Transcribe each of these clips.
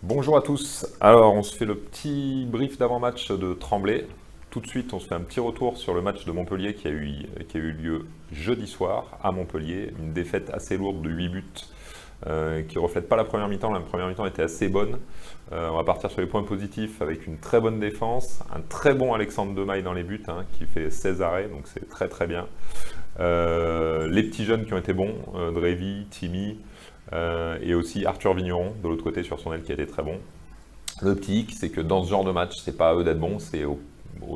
Bonjour à tous. Alors, on se fait le petit brief d'avant-match de Tremblay. Tout de suite, on se fait un petit retour sur le match de Montpellier qui a eu lieu jeudi soir à Montpellier. Une défaite assez lourde de 8 buts qui ne reflète pas la première mi-temps. La première mi-temps était assez bonne. On va partir sur les points positifs avec une très bonne défense, un très bon Alexandre Demaille dans les buts qui fait 16 arrêts, donc c'est très très bien. Les petits jeunes qui ont été bons, Drévy, Timmy, et aussi Arthur Vigneron de l'autre côté sur son aile qui a été très bon. Le petit hic, c'est que dans ce genre de match, c'est pas à eux d'être bons, c'est au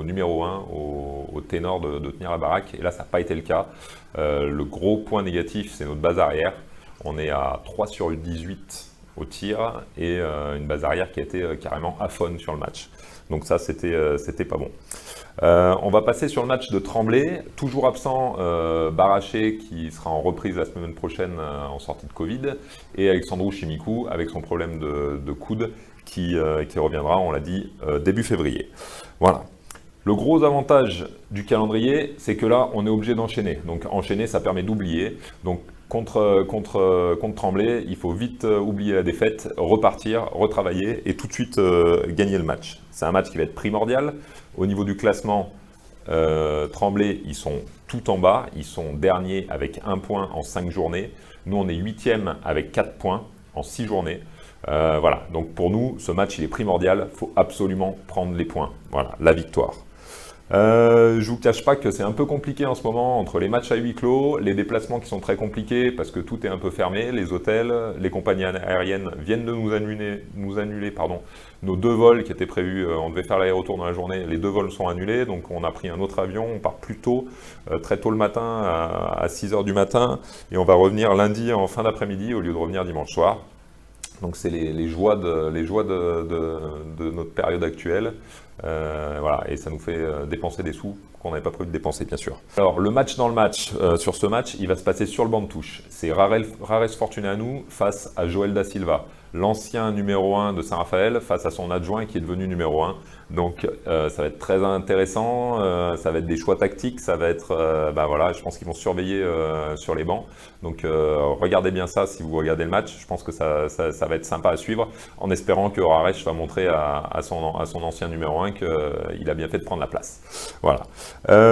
numéro 1, au ténor de tenir la baraque. Et là, ça n'a pas été le cas. Le gros point négatif, c'est notre base arrière. On est à 3 sur 18 au tir et une base arrière qui a été carrément aphone sur le match. Donc ça, c'était pas bon. On va passer sur le match de Tremblay, toujours absent Baraché qui sera en reprise la semaine prochaine en sortie de Covid, et Alexandru Chimikou avec son problème de coude qui reviendra, on l'a dit, début février. Voilà. Le gros avantage du calendrier, c'est que là, on est obligé d'enchaîner. Donc enchaîner, ça permet d'oublier. Donc contre Tremblay, il faut vite oublier la défaite, repartir, retravailler et tout de suite gagner le match. C'est un match qui va être primordial. Au niveau du classement, Tremblay, ils sont tout en bas. Ils sont derniers avec 1 point en 5 journées. Nous, on est 8e avec 4 points en 6 journées. Voilà, donc pour nous, ce match, il est primordial. Il faut absolument prendre les points. Voilà, la victoire. Je ne vous cache pas que c'est un peu compliqué en ce moment entre les matchs à huis clos, les déplacements qui sont très compliqués parce que tout est un peu fermé, les hôtels, les compagnies aériennes viennent de nous annuler nos 2 vols qui étaient prévus, on devait faire l'aller-retour dans la journée, les 2 vols sont annulés, donc on a pris un autre avion, on part plus tôt, très tôt le matin, à 6 h du matin, et on va revenir lundi en fin d'après-midi au lieu de revenir dimanche soir. Donc c'est les joies de notre période actuelle. Voilà, et ça nous fait dépenser des sous qu'on n'avait pas prévu de dépenser, bien sûr. Alors, le match dans le match, sur ce match, il va se passer sur le banc de touche. C'est Rares Fortunanu face à Joël Da Silva, l'ancien numéro 1 de Saint-Raphaël face à son adjoint qui est devenu numéro 1. Donc, ça va être très intéressant, ça va être des choix tactiques, ça va être, voilà, je pense qu'ils vont surveiller sur les bancs. Donc, regardez bien ça si vous regardez le match. Je pense que ça va être sympa à suivre, en espérant que Rares va montrer à son ancien numéro 1 qu'il a bien fait de prendre la place. Voilà.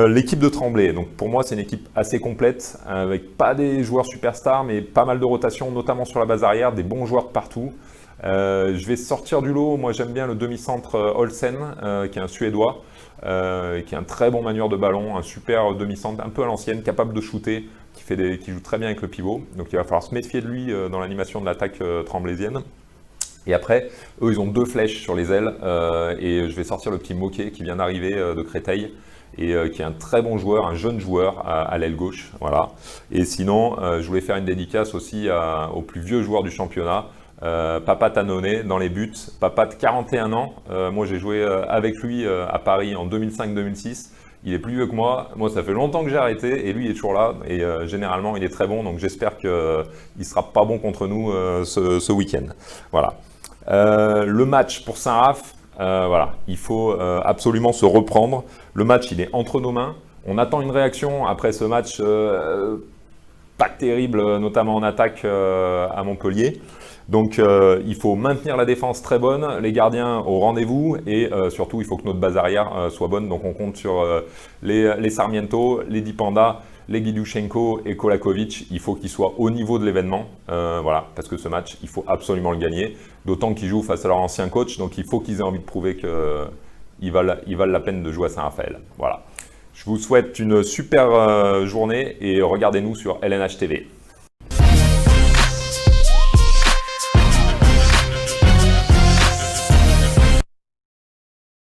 L'équipe de Tremblay, donc pour moi c'est une équipe assez complète, avec pas des joueurs superstars, mais pas mal de rotation, notamment sur la base arrière, des bons joueurs de partout. Je vais sortir du lot, moi j'aime bien le demi-centre Olsen, qui est un Suédois, qui est un très bon manieur de ballon, un super demi-centre, un peu à l'ancienne, capable de shooter, qui joue très bien avec le pivot. Donc il va falloir se méfier de lui dans l'animation de l'attaque tremblaysienne. Et après, eux, ils ont 2 flèches sur les ailes, et je vais sortir le petit Moquet qui vient d'arriver de Créteil, et qui est un très bon joueur, un jeune joueur à l'aile gauche. Voilà. Et sinon, je voulais faire une dédicace aussi au plus vieux joueur du championnat, Papa Tannonet, dans les buts. Papa de 41 ans, moi j'ai joué avec lui à Paris en 2005-2006. Il est plus vieux que moi. Moi, ça fait longtemps que j'ai arrêté et lui il est toujours là. Et généralement, il est très bon. Donc j'espère qu'il ne sera pas bon contre nous ce week-end. Voilà. Le match pour Saint-Raph, voilà, il faut absolument se reprendre. Le match, il est entre nos mains. On attend une réaction après ce match pas terrible, notamment en attaque à Montpellier. Donc il faut maintenir la défense très bonne, les gardiens au rendez-vous, et surtout il faut que notre base arrière soit bonne. Donc on compte sur les Sarmiento, les Dipanda, les Guidushenko et Kolakovic. Il faut qu'ils soient au niveau de l'événement, voilà, parce que ce match, il faut absolument le gagner. D'autant qu'ils jouent face à leur ancien coach, donc il faut qu'ils aient envie de prouver qu'ils valent la peine de jouer à Saint-Raphaël. Voilà. Je vous souhaite une super journée et regardez-nous sur LNH TV.